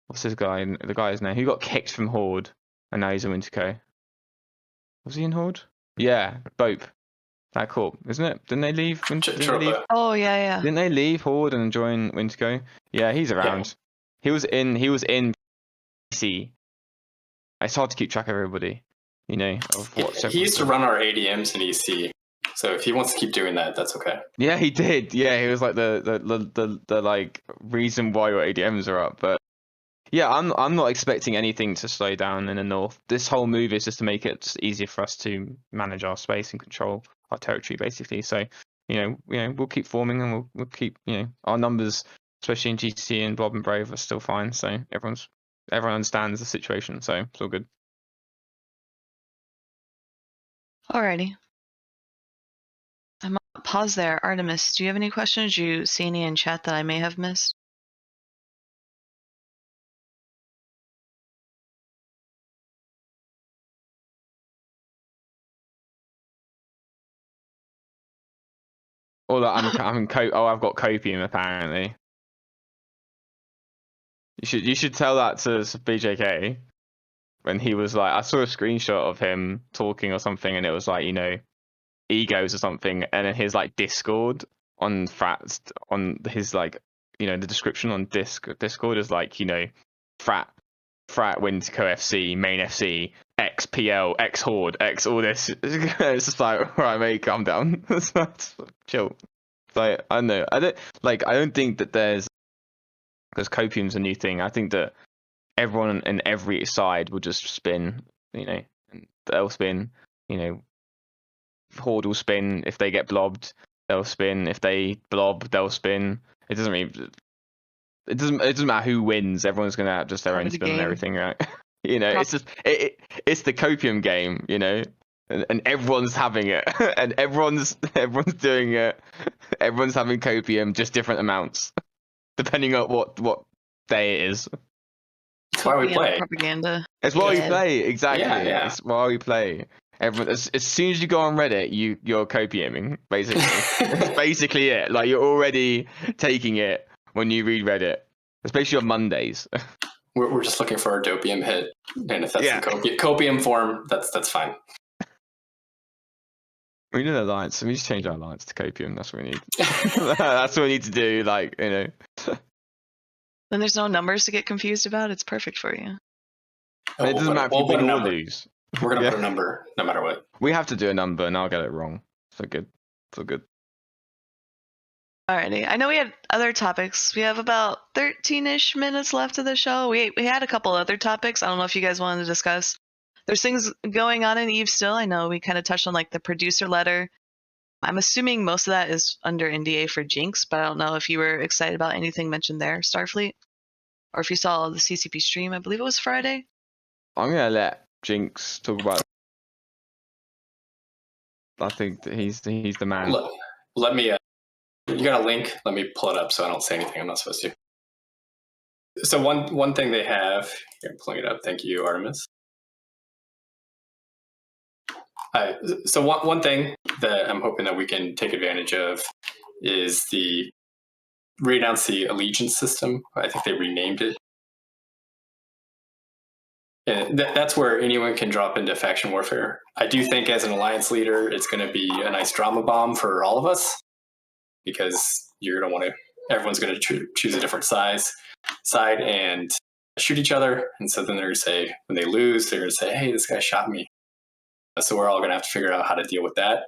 What's his guy? The guy's name. He got kicked from Horde, and now he's in Winterco. Was he in Horde? Yeah, Bope. That corp, isn't it? Didn't they leave? Didn't they leave? Oh yeah. Didn't they leave Horde and join Winterco? Yeah, he's around. Yeah. He was in PC. It's hard to keep track of everybody, of what. He used to run our ADMs in EC. So if he wants to keep doing that, that's okay. Yeah, he did. Yeah, he was like the like reason why your ADMs are up. But yeah, I'm not expecting anything to slow down in the north. This whole move is just to make it just easier for us to manage our space and control our territory, basically. So we'll keep forming and we'll keep our numbers, especially in GTC and Blob and Brave, are still fine. So everyone understands the situation. So it's all good. Alrighty. I might pause there. Artemis, do you have any questions? Do you see any in chat that I may have missed? Or that I've got copium apparently. You should tell that to BJK when he was like, I saw a screenshot of him talking or something, and it was like egos or something, and then his like Discord on his like the description on Discord is like frat Winterco FC main FC XPL X Horde X all this. It's just like, all right mate, calm down. Chill. Like I don't think that there's, because copium's a new thing. I think that everyone in every side will just spin, and they'll spin, Horde will spin. If they get blobbed, they'll spin. If they blob, they'll spin. It doesn't matter who wins. Everyone's gonna have just their own spin on everything, right? It's just it's the copium game, and everyone's having it, and everyone's doing it. Everyone's having copium, just different amounts, depending on what day it is. That's why we play. Propaganda. It's why we play, exactly. Yeah. It's why we play. Everyone, as soon as you go on Reddit, you're copiuming, basically. That's basically it. Like you're already taking it when you read Reddit, especially on Mondays. We're just looking for our dopium hit, and if that's the copium form, that's fine. We need an alliance. We just change our alliance to copium. That's what we need. That's what we need to do. Like Then there's no numbers to get confused about. It's perfect for you. It doesn't matter if you win or lose. We're gonna put a number no matter what. We have to do a number, and I'll get it wrong. So good. Alrighty. I know we had other topics. We have about 13-ish minutes left of the show. We had a couple other topics. I don't know if you guys wanted to discuss. There's things going on in EVE still. I know we kind of touched on like the producer letter. I'm assuming most of that is under NDA for Jinx, but I don't know if you were excited about anything mentioned there, Starfleet, or if you saw the CCP stream. I believe it was Friday. I'm gonna let Jinx talk about it. I think that he's the man. Let me. You got a link? Let me pull it up so I don't say anything I'm not supposed to. So one thing they have here, I'm pulling it up. Thank you, Artemis. So one thing that I'm hoping that we can take advantage of is re-announce the allegiance system. I think they renamed it. And that's where anyone can drop into faction warfare. I do think as an alliance leader, it's going to be a nice drama bomb for all of us, because everyone's going to choose a different side and shoot each other. And so then they're going to say, when they lose, they're going to say, hey, this guy shot me. So we're all going to have to figure out how to deal with that.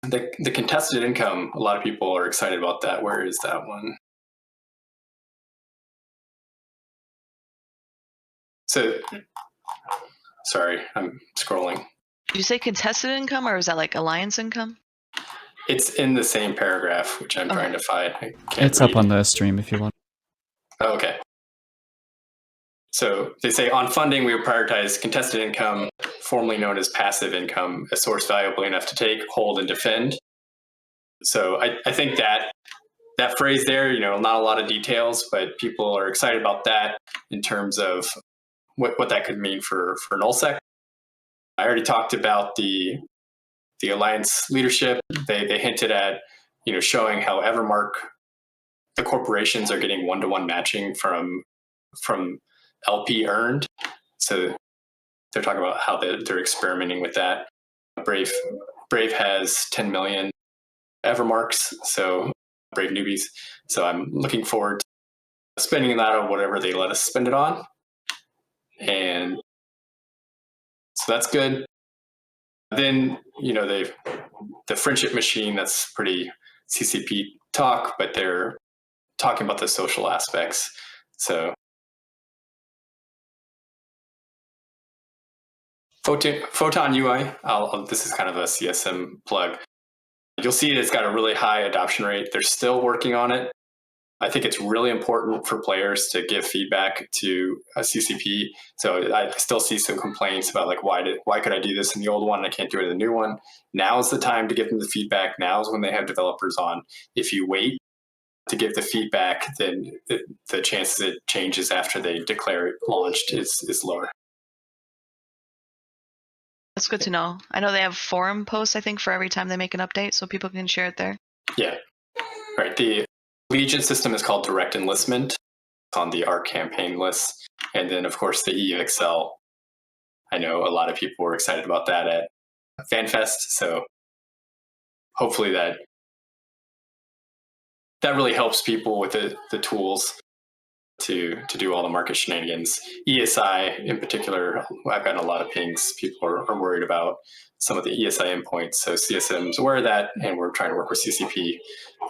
The contested income, a lot of people are excited about that. Where is that one? So, sorry, I'm scrolling. Did you say contested income, or is that like alliance income? It's in the same paragraph, which I'm trying to find. I can't It's read. up on the stream if you want. Oh, okay. So they say on funding, we would prioritize contested income, formerly known as passive income, a source valuable enough to take, hold, and defend. So I think that phrase there, not a lot of details, but people are excited about that in terms of what that could mean for nullsec. I already talked about the alliance leadership. They hinted at showing how Evermark, the corporations are getting one-to-one matching from LP earned. So they're talking about how they're experimenting with that. Brave has 10 million Evermarks, so Brave newbies. So I'm looking forward to spending that on whatever they let us spend it on. And so that's good. Then, the friendship machine, that's pretty CCP talk, but they're talking about the social aspects. So Photon UI, this is kind of a CSM plug. You'll see it's got a really high adoption rate. They're still working on it. I think it's really important for players to give feedback to a CCP. So I still see some complaints about like, why could I do this in the old one and I can't do it in the new one? Now is the time to give them the feedback. Now is when they have developers on. If you wait to give the feedback, then the chances it changes after they declare it launched is lower. That's good to know. I know they have forum posts, I think, for every time they make an update, so people can share it there. Yeah, right. The Legion system is called Direct Enlistment. It's on the ARC campaign list. And then, of course, the EXL. I know a lot of people were excited about that at FanFest. So hopefully that really helps people with the tools to do all the market shenanigans. ESI in particular, I've gotten a lot of pings. People are worried about some of the ESI endpoints. So CSM is aware of that, and we're trying to work with CCP.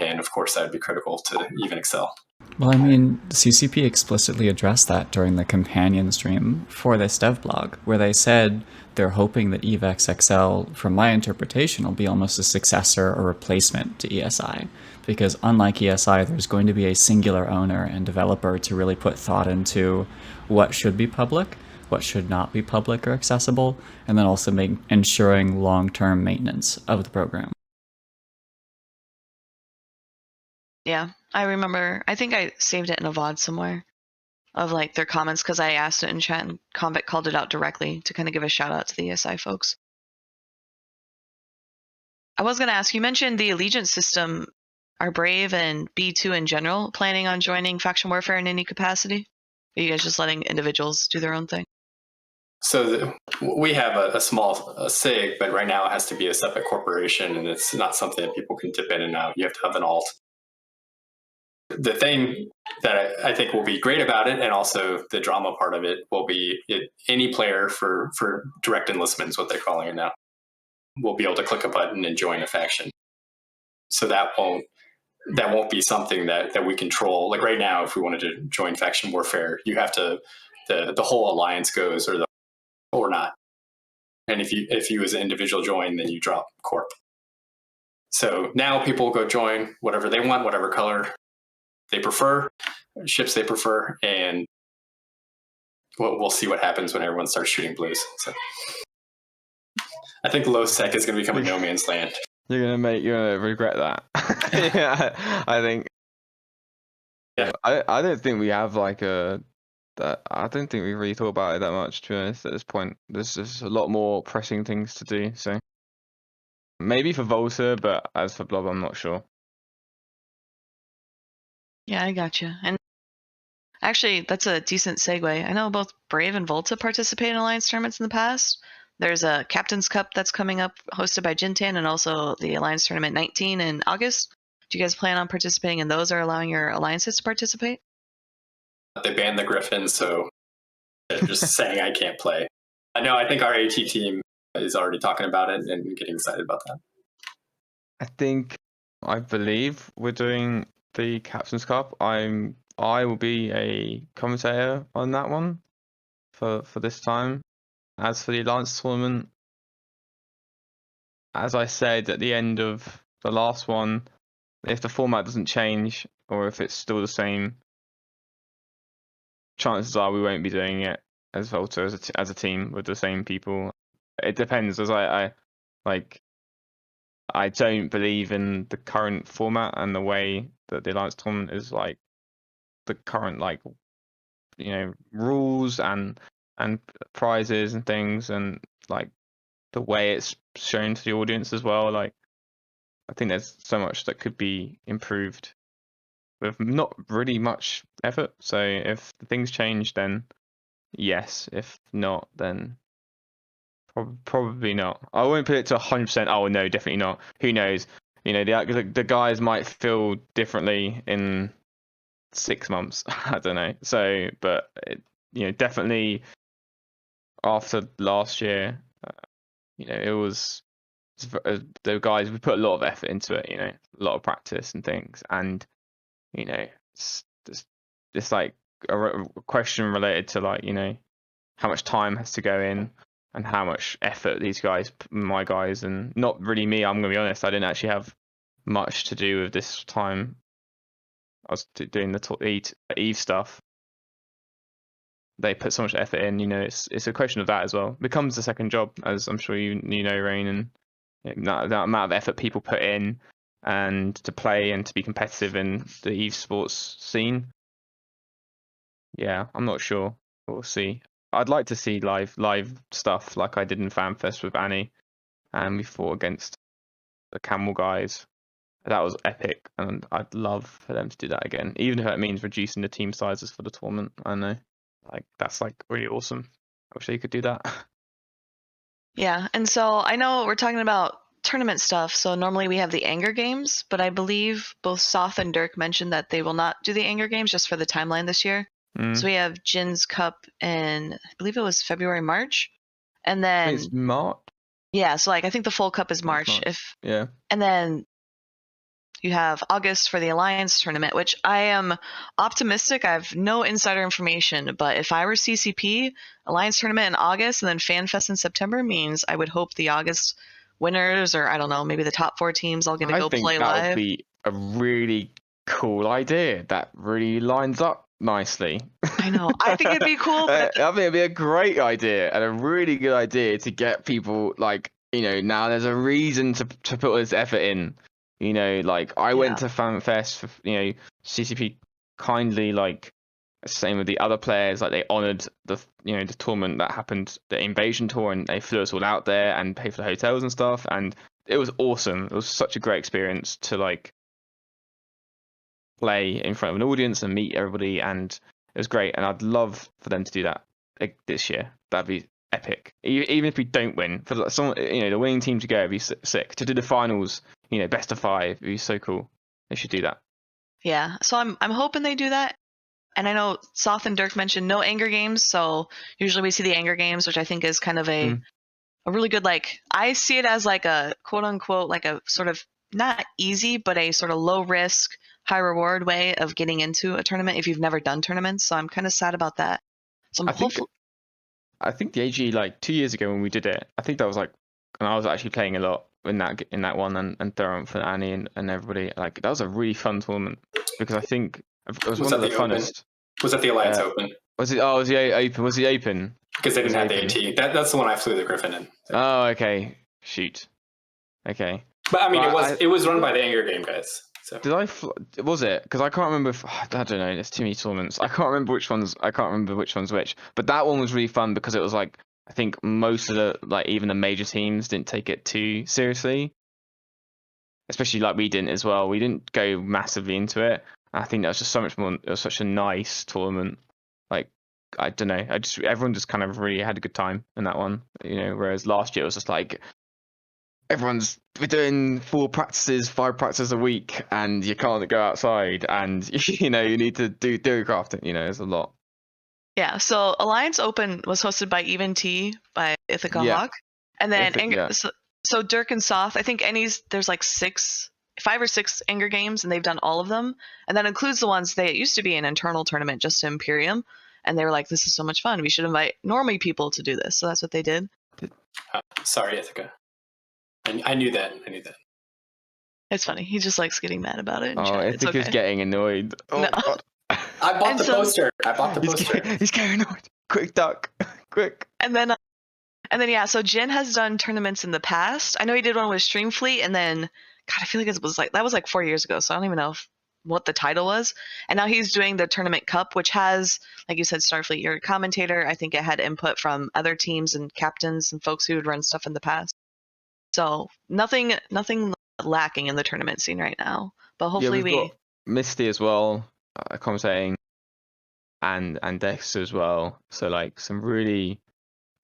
And of course, that would be critical to even Excel. Well, I mean, CCP explicitly addressed that during the companion stream for this dev blog, where they said they're hoping that EVEX XL, from my interpretation, will be almost a successor or replacement to ESI. Because unlike ESI, there's going to be a singular owner and developer to really put thought into what should be public, what should not be public or accessible, and then also ensuring long-term maintenance of the program. Yeah, I remember. I think I saved it in a VOD somewhere of like their comments because I asked it in chat and Combat called it out directly to kind of give a shout out to the ESI folks. I was going to ask, you mentioned the allegiance system. Are Brave and B2 in general planning on joining faction warfare in any capacity? Are you guys just letting individuals do their own thing? So we have a small SIG, but right now it has to be a separate corporation, and it's not something that people can dip in and out. You have to have an alt. The thing that I think will be great about it, and also the drama part of it, will be any player for direct enlistment is what they're calling it now, will be able to click a button and join a faction. So that won't be something that we control. Like right now, if we wanted to join faction warfare, you have to the whole alliance goes or not. And if you as an individual join, then you drop corp. So now people go join whatever they want, whatever color they prefer, ships they prefer, and we'll see what happens when everyone starts shooting blues. So I think low sec is going to become a no man's land. You're gonna regret that. Yeah, I think. Yeah, I don't think we have like I don't think we really thought about it that much, to be honest. At this point, there's just a lot more pressing things to do. So maybe for Volta, but as for Blob, I'm not sure. Yeah, I gotcha. And actually, that's a decent segue. I know both Brave and Volta participate in Alliance tournaments in the past. There's a Captain's Cup that's coming up, hosted by Jintan, and also the Alliance Tournament 19 in August. Do you guys plan on participating in those or allowing your alliances to participate? they banned the Griffin, so they're just saying I can't play. I know. I think our AT team is already talking about it and getting excited about that. I believe we're doing the Captain's Cup. I will be a commentator on that one for this time. As for the Alliance tournament, as I said at the end of the last one, if the format doesn't change or if it's still the same, chances are we won't be doing it as Volta as a team with the same people. It depends, as I don't believe in the current format and the way that the Alliance tournament is like the current rules and prizes and things and like the way it's shown to the audience as well. Like I think there's so much that could be improved with not really much effort. So if the things change, then yes. If not, then probably not. I won't put it to 100%. Oh no, definitely not. Who knows? The guys might feel differently in 6 months. I don't know. So, but definitely after last year, it was the guys. We put a lot of effort into it. A lot of practice and things, and it's like a question related to like how much time has to go in and how much effort these guys, my guys, and not really me. I'm gonna be honest. I didn't actually have much to do with this time. I was doing the Eve stuff. They put so much effort in. It's a question of that as well. It becomes the second job, as I'm sure you know, Rahne, and that amount of effort people put in and to play and to be competitive in the Eve sports scene. Yeah, I'm not sure. We'll see. I'd like to see live stuff like I did in FanFest with Annie, and we fought against the Camel guys. That was epic, and I'd love for them to do that again, even if that means reducing the team sizes for the tournament. I know, that's really awesome. I wish they could do that. Yeah, and so I know we're talking about tournament stuff, so normally we have the Anger Games, but I believe both Soth and Dirk mentioned that they will not do the Anger Games just for the timeline this year. So we have Jin's Cup in, I believe it was February, March, and then it's March. Yeah, so I think the full cup is March. Yeah, and then you have August for the Alliance tournament, which I am optimistic. I have no insider information, but if I were CCP, Alliance tournament in August and then FanFest in September means I would hope the August winners, or I don't know, maybe the top 4 teams all get to go play live. That would be a really cool idea. That really lines up nicely. I know. I think it'd be cool. I think it'd be a great idea and a really good idea to get people now there's a reason to put all this effort in. I went to FanFest for CCP kindly same with the other players, they honored the the tournament that happened, the invasion tour, and they flew us all out there and paid for the hotels and stuff, and it was awesome. It was such a great experience to play in front of an audience and meet everybody, and it was great. And I'd love for them to do that this year. That'd be epic. Even if we don't win, for some the winning team to go, it'd be sick. To do the finals, best of 5, it'd be so cool. They should do that. Yeah, so I'm hoping they do that. And I know Soth and Dirk mentioned no Anger Games, so usually we see the Anger Games, which I think is kind of a really good, I see it as a quote unquote, a sort of not easy, but a sort of low risk, high reward way of getting into a tournament if you've never done tournaments. So I'm kind of sad about that. So I think the AG 2 years ago when we did it, I think that was and I was actually playing a lot in that one and throwing for Annie and everybody. That was a really fun tournament because I think it was one of the funnest. Was that the Alliance Open? Was it? Oh, was the Open? Was the Open? Because they didn't have the AT. That's the one I flew the Griffin in. So. Oh, okay. Shoot. Okay. But I mean, it was run by the Anger Game guys. So. Was it? Because I can't remember. I don't know. There's too many tournaments. I can't remember which ones. Which. But that one was really fun because it was I think most of the even the major teams didn't take it too seriously. Especially we didn't as well. We didn't go massively into it. I think that was just so much more. It was such a nice tournament. I don't know. Everyone just kind of really had a good time in that one. Whereas last year it was just everyone's doing 5 practices a week, and you can't go outside, and you need to do crafting. There's a lot. Yeah. So Alliance Open was hosted by Even T by Ithaca Hawk, and then so Dirk and Soth. I think there's 5 or 6 Anger Games, and they've done all of them, and that includes the ones they used to be an internal tournament just to Imperium, and they were like, "This is so much fun. We should invite normie people to do this." So that's what they did. Sorry, Ithaca. I knew that. It's funny. He just likes getting mad about it. In Oh, chat. I It's think he's okay. getting annoyed. Oh, No. God. I bought And the so- poster. He's getting annoyed. Quick duck. Quick. And then yeah. So Jin has done tournaments in the past. I know he did one with Streamfleet, and then God, I feel like it was like 4 years ago. So I don't even know what the title was. And now he's doing the Tournament Cup, which has, like you said, Starfleet. You're a commentator. I think it had input from other teams and captains and folks who had run stuff in the past. So nothing lacking in the tournament scene right now. But hopefully we've got Misty as well, commentating, and Dexter as well. So like some really,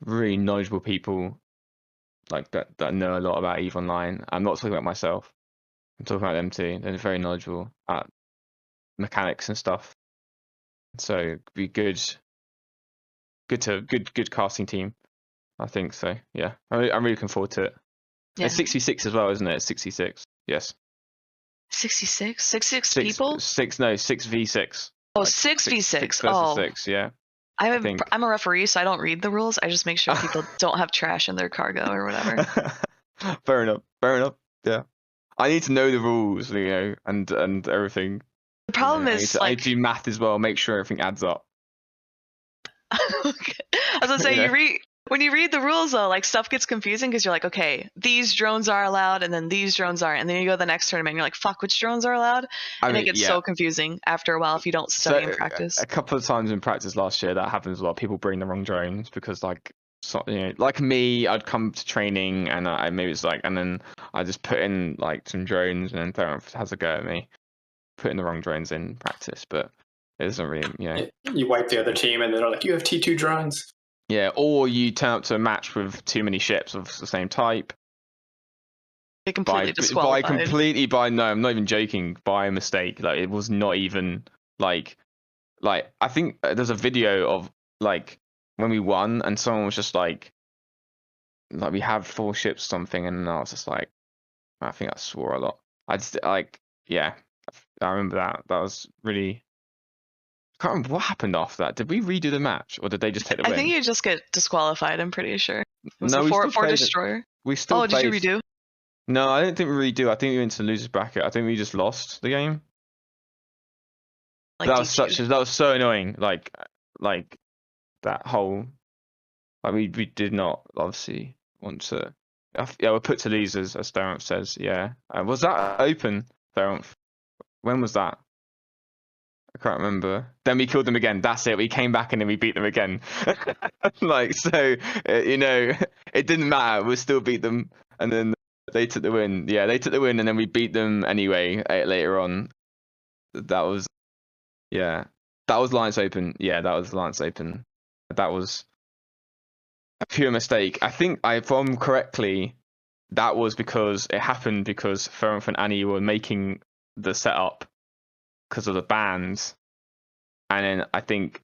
really knowledgeable people, like that know a lot about EVE Online. I'm not talking about myself. I'm talking about them too. They're very knowledgeable at mechanics and stuff. So it'd be good casting team. I think so. Yeah, I'm really looking forward to it. Yeah. It's 66 as well, isn't it? It's 66. Yes. 66? 66 people? 6v6. Oh, 6v6. 6 versus Oh, 6, yeah. I'm a referee, so I don't read the rules. I just make sure people don't have trash in their cargo or whatever. Fair enough. Yeah. I need to know the rules, and everything. The problem is, I need to do math as well, make sure everything adds up. Okay. I was gonna say, when you read the rules though, like stuff gets confusing because you're like, okay, these drones are allowed, and then these drones aren't, and then you go to the next tournament, and you're like, fuck, which drones are allowed? It gets so confusing after a while if you don't study and practice. A couple of times in practice last year, that happens a lot. People bring the wrong drones because, like me, I'd come to training and and then I just put in like some drones, and then Theron has a go at me, putting the wrong drones in practice, but it doesn't really, You wipe the other team, and they're like, "You have T2 drones." Yeah, or you turn up to a match with too many ships of the same type. They completely disqualified. No, I'm not even joking. By mistake, like it was not even like I think there's a video of like when we won, and someone was just like we have 4 ships or something, and I was just like, I think I swore a lot. I just I remember that. That was really. I can't remember what happened after that. Did we redo the match, or did they just take the win? I think you just get disqualified. I'm pretty sure. It was No, a we still 4 played it. destroyer. We still did you redo? No, I don't think we redo. I think we went to the losers bracket. I think we just lost the game. Like That was so annoying. Like that whole. We did not obviously want to. Yeah, we're put to losers, as Theron says. Yeah, was that open, Theron? When was that? I can't remember. Then we killed them again. That's it. We came back and then we beat them again. It didn't matter. We still beat them, and then they took the win. Yeah, they took the win, and then we beat them anyway later on. That was Lance Open. Yeah, that was Lance Open. That was a pure mistake. I think, if I'm correctly, that was because it happened because Ferenc and Annie were making the setup because of the bands, and then I think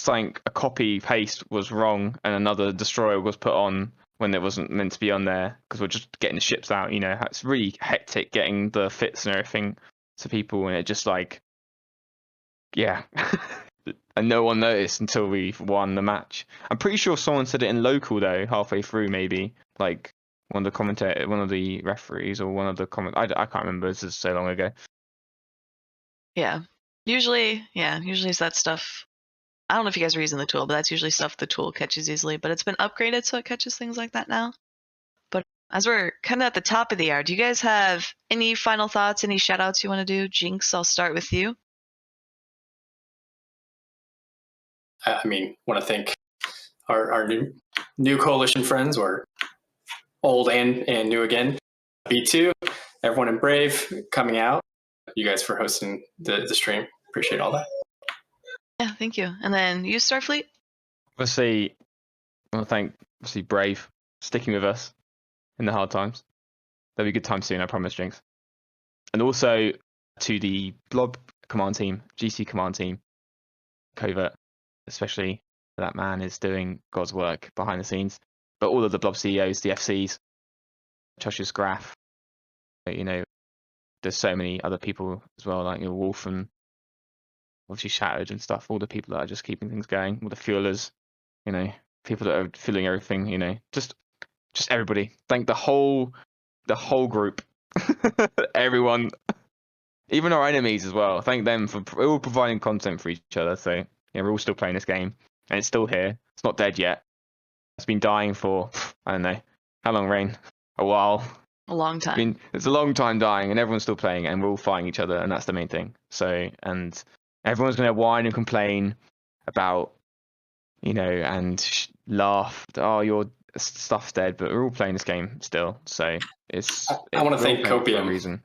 a copy paste was wrong, and another destroyer was put on when it wasn't meant to be on there because we're just getting the ships out. It's really hectic getting the fits and everything to people, and it just and no one noticed until we won the match. I'm pretty sure someone said it in local though, halfway through maybe, like one of the referees, or one of the comment. I can't remember. This is so long ago. Yeah. Usually it's that stuff. I don't know if you guys are using the tool, but that's usually stuff the tool catches easily. But it's been upgraded so it catches things like that now. But as we're kind of at the top of the hour, do you guys have any final thoughts, any shout outs you want to do? Jinx, I'll start with you. I want to thank our new coalition friends, or old and new again. B2, everyone in Brave coming out. You guys for hosting the stream. Appreciate all that. Yeah, thank you. And then you, Starfleet? I want to thank Brave sticking with us in the hard times. There'll be good times soon, I promise, Jinx. And also to the Blob command team, GC command team, Covert, especially that man is doing God's work behind the scenes. But all of the Blob CEOs, the FCs, Josh's Graph, there's so many other people as well, like Wolf and obviously Shattered and stuff. All the people that are just keeping things going, all the fuelers, people that are fueling everything. Just just everybody. Thank the whole group, everyone, even our enemies as well. Thank them for all providing content for each other. So yeah, we're all still playing this game, and it's still here. It's not dead yet. It's been dying for I don't know how long, Rahne? A while. A long time. It's a long time dying, and everyone's still playing, and we're all fighting each other, and that's the main thing. So, and everyone's going to whine and complain about, and laugh. Oh, your stuff's dead, but we're all playing this game still. So it's. I want to thank copium. For a copium. reason.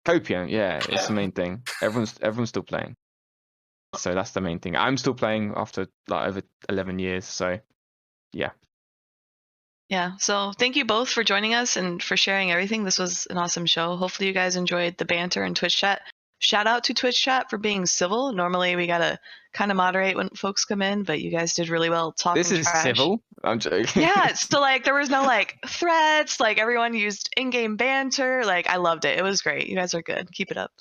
Copium, yeah, it's the main thing. Everyone's still playing. So that's the main thing. I'm still playing after like over 11 years. So, yeah. Yeah, so thank you both for joining us and for sharing everything. This was an awesome show. Hopefully you guys enjoyed the banter and Twitch chat. Shout out to Twitch chat for being civil. Normally we gotta kind of moderate when folks come in, but you guys did really well talking This is trash. civil. I'm joking. Yeah, so like there was no like threats, like everyone used in-game banter. Like I loved it. It was great. You guys are good. Keep it up.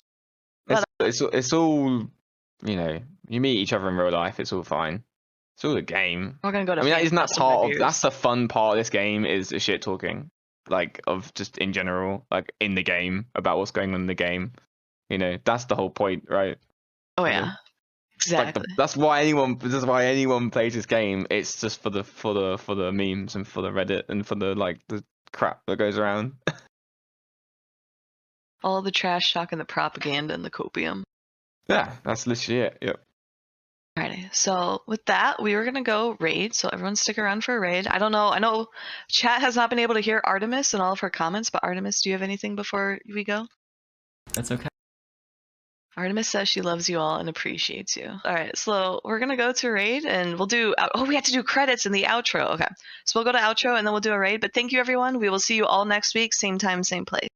It's all, you meet each other in real life. It's all fine. It's all a game. We're gonna go to. I mean, isn't that custom part of reviews. that's the fun part of this game is the shit talking, like of just in general, like in the game about what's going on in the game. That's the whole point, right? Oh yeah, exactly. That's why anyone plays this game. It's just for the memes and for the Reddit and for the crap that goes around. All the trash talk and the propaganda and the copium. Yeah, that's literally it. Yep. Alrighty, so with that, we were gonna go raid. So everyone stick around for a raid. I don't know. I know chat has not been able to hear Artemis and all of her comments, but Artemis, do you have anything before we go? That's okay. Artemis says she loves you all and appreciates you. All right, so we're gonna go to raid and we'll do. Oh, we have to do credits in the outro. Okay, so we'll go to outro and then we'll do a raid. But thank you, everyone. We will see you all next week, same time, same place.